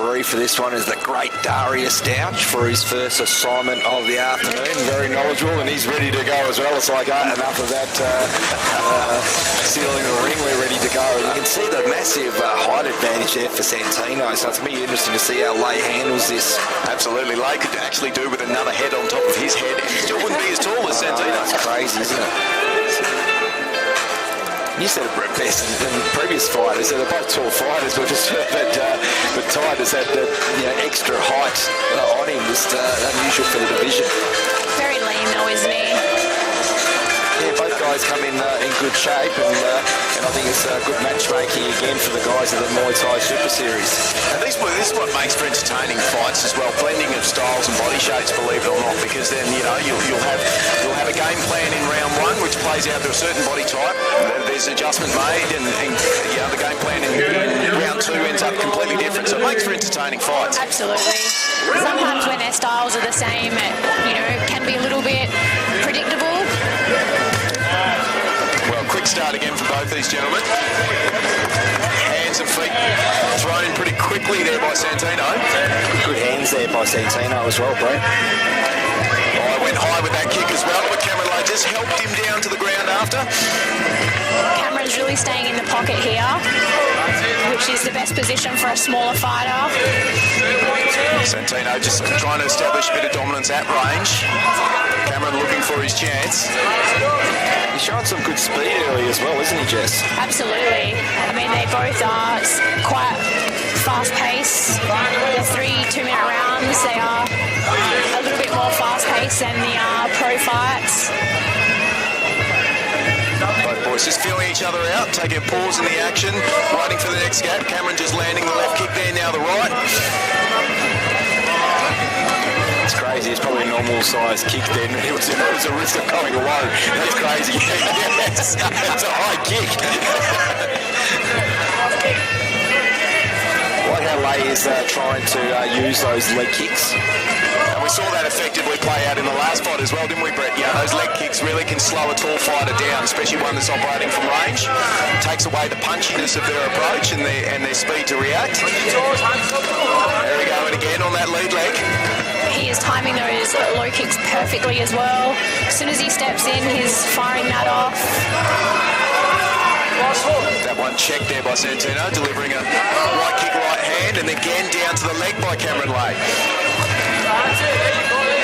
referee for this one is the great Darius Douch for his first assignment of the afternoon. Very knowledgeable, and he's ready to go as well. It's like, enough of that sealing the ring, we're ready to go. You can see the massive height advantage there for Santiano, so it's going to be interesting to see how Lay handles this. Absolutely. Lay could actually do with another head on top of his head, and he still wouldn't be as tall as Santiano. That's crazy, isn't it? You said it best in the previous fight. They're both tall fighters, but Ty has had that extra height on him, just unusual for the division. Very lean though, isn't he? Yeah, both guys come in good shape, and I think it's good matchmaking again for the guys of the MuayThai Super Series. And this is what makes for entertaining fights as well, blending of styles and body shapes, believe it or not, because then you'll have a game plan in round one which plays out to a certain body type. There's adjustment made, and the game plan in round two ends up completely different. So it makes for entertaining fights. Absolutely. Sometimes when their styles are the same, it can be a little bit predictable. Well, quick start again for both these gentlemen. Hands and feet thrown pretty quickly there by Santiano. Good hands there by Santiano as well, bro. I went high with that kick as well, but Cameron Lay just helped him down to the ground after. Cameron's really staying in the pocket here, which is the best position for a smaller fighter. Santiano just trying to establish a bit of dominance at range. Cameron looking for his chance. He's showing some good speed early as well, isn't he, Jess? Absolutely. I mean, they both are quite fast-paced. The 3 2-minute rounds, they are a little bit more fast-paced than the pro fights. Both boys just feeling each other out, taking a pause in the action, waiting for the next gap. Cameron just landing the left kick there, now the right. It's crazy. It's probably a normal size kick then. It was a risk of going away. That's crazy. Yes, it's a high kick. Like how Lay is trying to use those leg kicks. And we saw that effectively play out in the last fight as well, didn't we, Brett? Yeah, those leg kicks really can slow a tall fighter down, especially one that's operating from range. Takes away the punchiness of their approach and their speed to react. There we go, and again on that lead leg. He is timing those low kicks perfectly as well. As soon as he steps in, he's firing that off. That one checked there by Santiano, delivering a right kick, right hand, and again down to the leg by Cameron Lay.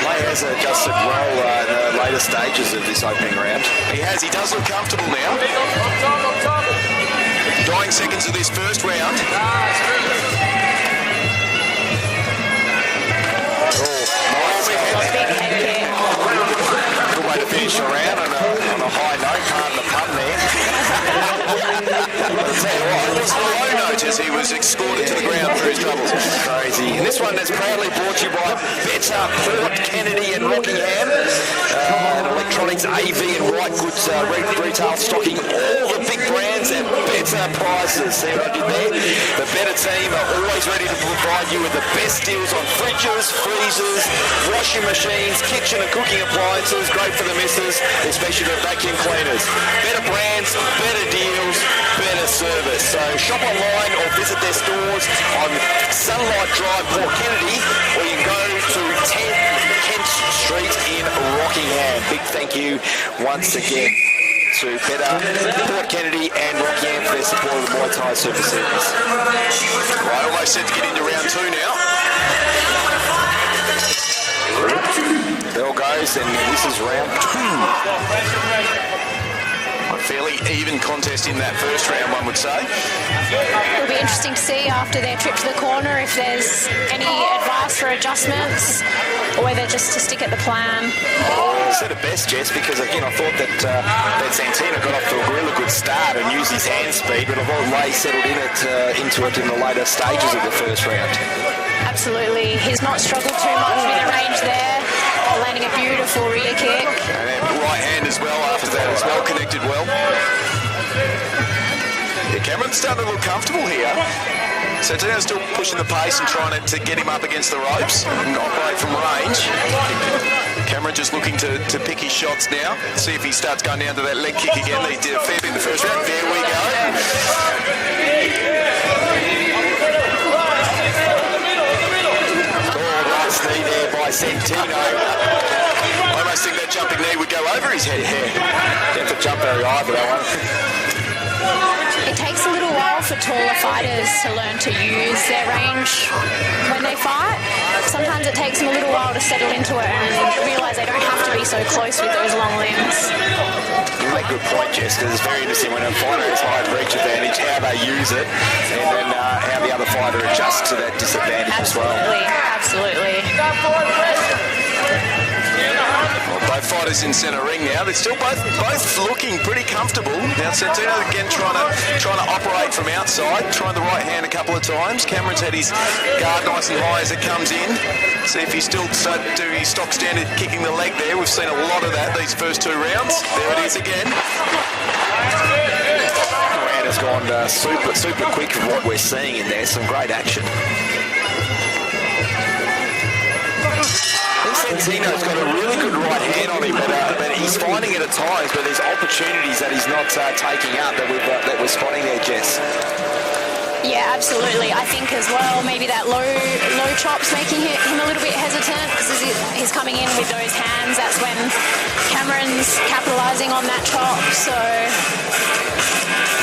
Lay has adjusted well in the later stages of this opening round. He has. He does look comfortable now. Dying seconds of this first round. Good way to finish the round on a high note, pardon the pun there. I'll tell you what, it was a low note as he was escorted to the ground for his troubles. Crazy. And this one is proudly brought to you by Better, Port Kennedy and Rockingham. And Electronics, AV and White Goods retail stocking all the big brands at better prices. See what I did there? The Better team are always ready to provide you with the best deals on fridges, freezers, washing machines, kitchen and cooking appliances. Great for the missus, especially the vacuum cleaners. Better brands, better deals, better service. So shop online or visit their stores on Sunlight Drive, Port Kennedy, or you can go to 10 Kent Street in Rockingham. Big thank you once again to Better, Port Kennedy and Rockingham for their support of the MuayThai Super Series. Right, almost set to get into round two now. Bell goes, and this is round two. A fairly even contest in that first round, one would say. It'll be interesting to see after their trip to the corner if there's any advice for adjustments or whether just to stick at the plan. I said it best, Jess, because again I thought that Santiano got off to a really good start and used his hand speed, but I thought Lay settled into it in the later stages of the first round. Absolutely. He's not struggled too much with the range there. Landing a beautiful rear kick. And then right hand as well after that as well, connected well. Yeah, Cameron's starting to look comfortable here. Santiano's still pushing the pace and trying to get him up against the ropes and operate from range. Cameron just looking to pick his shots now. See if he starts going down to that leg kick again. He did a fair bit in the first round. There we go. by Santiano. I almost think that jumping knee would go over his head. Didn't have to jump very high for that one. It takes a little while for taller fighters to learn to use their range when they fight. Sometimes it takes them a little while to settle into it and realise they don't have to be so close with those long limbs. You make a good point, Jess, because it's very interesting when a fighter has high reach advantage, how they use it, and then how the other fighter adjusts to that disadvantage as well. Absolutely. Well, both fighters in centre ring now. They're still both looking pretty comfortable. Now Santiano again trying to operate from outside, trying the right hand a couple of times. Cameron's had his guard nice and high as it comes in. See if he's still doing his stock standard kicking the leg there. We've seen a lot of that these first 2 rounds. There it is again. Round has gone super quick from what we're seeing in there. Some great action. Santino's got a really good right hand on him, but he's finding it at times, but there's opportunities that he's not taking up that we're spotting there, Jess. Yeah, absolutely. I think as well, maybe that low chop's making him a little bit hesitant because he's coming in with those hands. That's when Cameron's capitalising on that chop, so...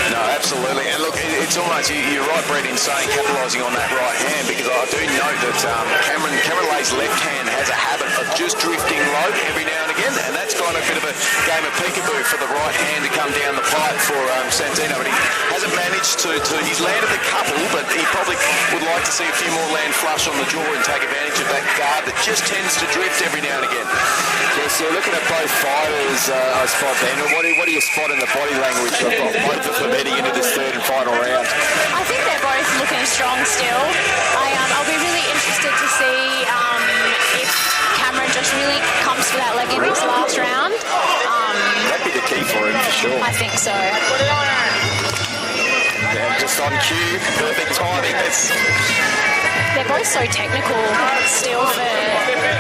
No, absolutely. And look, it's almost, you're right, Brett, in saying capitalising on that right hand, because I do note that Cameron Lay's left hand has a habit of just drifting low every now and again, and that's kind of a bit of a game of peekaboo for the right hand to come down the pipe for Santino, but he hasn't managed to he's landed a couple, but he probably would like to see a few more land flush on the jaw and take advantage of that guard that just tends to drift every now and again. Yeah, so looking at both fighters, I spot Ben. What do you spot in the body language of both of them heading into this third and final round? I think they're both looking strong still. I'll be really interested to see if Cameron just really comes for that leg in this last round. That'd be the key for him, for sure. I think so. Yeah, just on cue, perfect timing. They're both so technical still for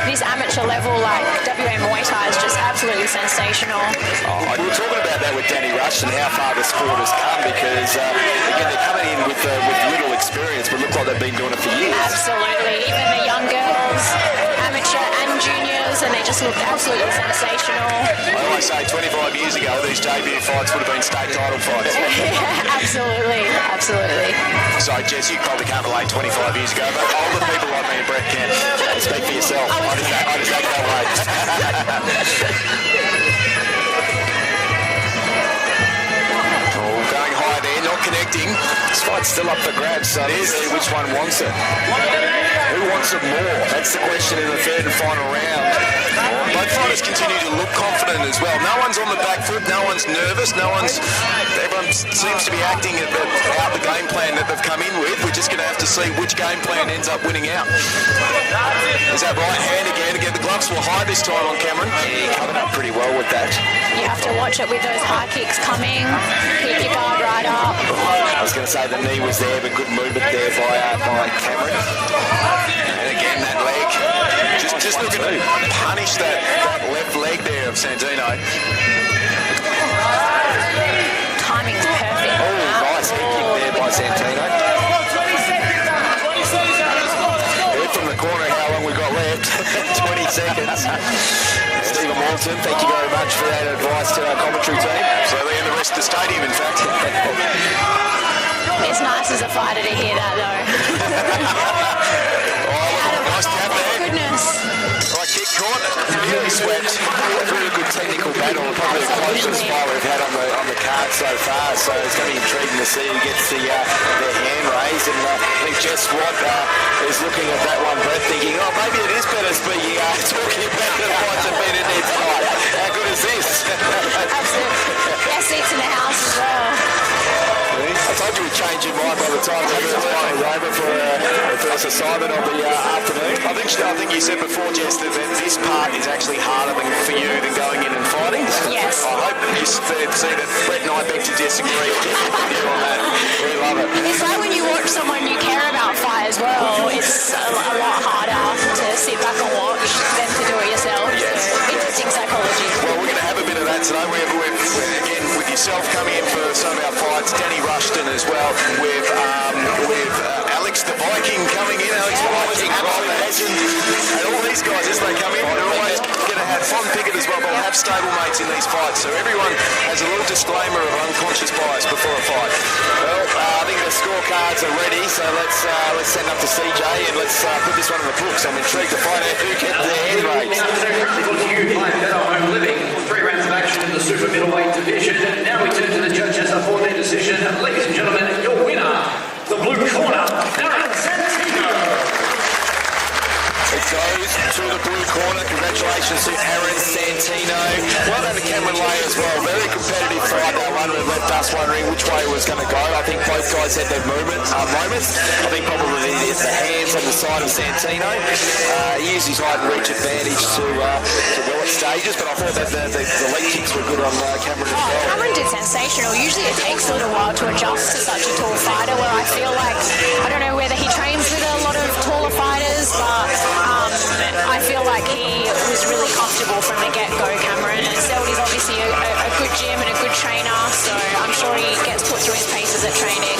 this amateur level. Like WA Muay Thai is just absolutely sensational. We were talking about that with Danny Rush and how far the sport has come, because again, they're coming in with little experience, but look like they've been doing it for years. Absolutely. Even the young girls, amateur and juniors, and they just look absolutely sensational. I always say 25 years ago, these debut fights would have been state title fights. Absolutely. So, Jess, you probably can't relate 25 years ago, but older people like me and Brett can. Speak for yourself. I just act that way. Going high there, not connecting. This fight's still up for grabs, so let's see which one wants it. Who wants it more? That's the question in the third and final round. Both fighters continue to look confident as well. No one's on the back foot, no one's nervous, everyone seems to be acting out the game plan that they've come in with. We're just going to have to see which game plan ends up winning out. There's that right hand again. The gloves were high this time on Cameron. Yeah, coming up pretty well with that. You have to watch it with those high kicks coming. Keep your guard right up. I was going to say the knee was there, but good movement there by Cameron. And again, that leg. Just looking to punish that left leg there of Santino. Timing's perfect. Oh, nice kick there by Santino. Heard from the corner how long we've got left. 20 seconds. Stephen Walton, thank you very much for that advice to our commentary team. Absolutely, and the rest of the stadium, in fact. It's nice as a fighter to hear that, though. Nice tap there. Goodness. Right kick caught. Nearly swept. A really good technical battle, probably the closest fight we've had on the card so far. So it's going to be intriguing to see who gets the hand raised. And I think Jess Watt is looking at that one, Brett, thinking, oh, maybe it is better speaking talking about the fights that have been in there tonight. How good is this? Absolutely. Best seats in the house as well. I told you we'd change your mind by the time the first fight was over for the first assignment of the afternoon. I think you said before, Jess, that this part is actually harder for you than going in and fighting. Yes. I hope you see that Brett and I beg to disagree with you on that. We love it. It's like when you watch someone you care about fight as well, it's a lot harder to sit back and watch than to do it yourself. Yes. So interesting psychology. Well, we're going to have a bit of that that today. We're again with yourself coming in for some of our fights. Danny Rushton as well. With Alex the Viking coming in. Alex the Viking, absolute legend. And all these guys as they come in, they're always going to have Fon Pickett as well. They'll have stablemates in these fights. So everyone has a little disclaimer of unconscious bias before a fight. Well, I think the scorecards are ready. So let's send up to CJ and let's put this one in the books. I'm intrigued to find out who gets the head rates. Living 3 rounds of action in the super middleweight division. Now we turn to the judges for their decision. Ladies and gentlemen, your winner, the blue corner, Aron Santiano. It goes to the blue corner. Congratulations to Aron Santiano. Well done to Cameron Lay as well. Very competitive fight. That one left us wondering which way it was going to go. I think both guys had their moments. I think probably the hands on the side of Santino. He used his height and reach advantage to well at stages, but I thought that the leg kicks were good on Cameron as well. Cameron did sensational. Usually it takes a little while to adjust to such a tall fighter, where I feel like, I don't know whether he trains with a lot of taller fighters, but I feel like he was really comfortable from the get-go, Cameron. And Seldy's obviously a good gym and a good trainer, so I'm sure he gets put through his paces at training.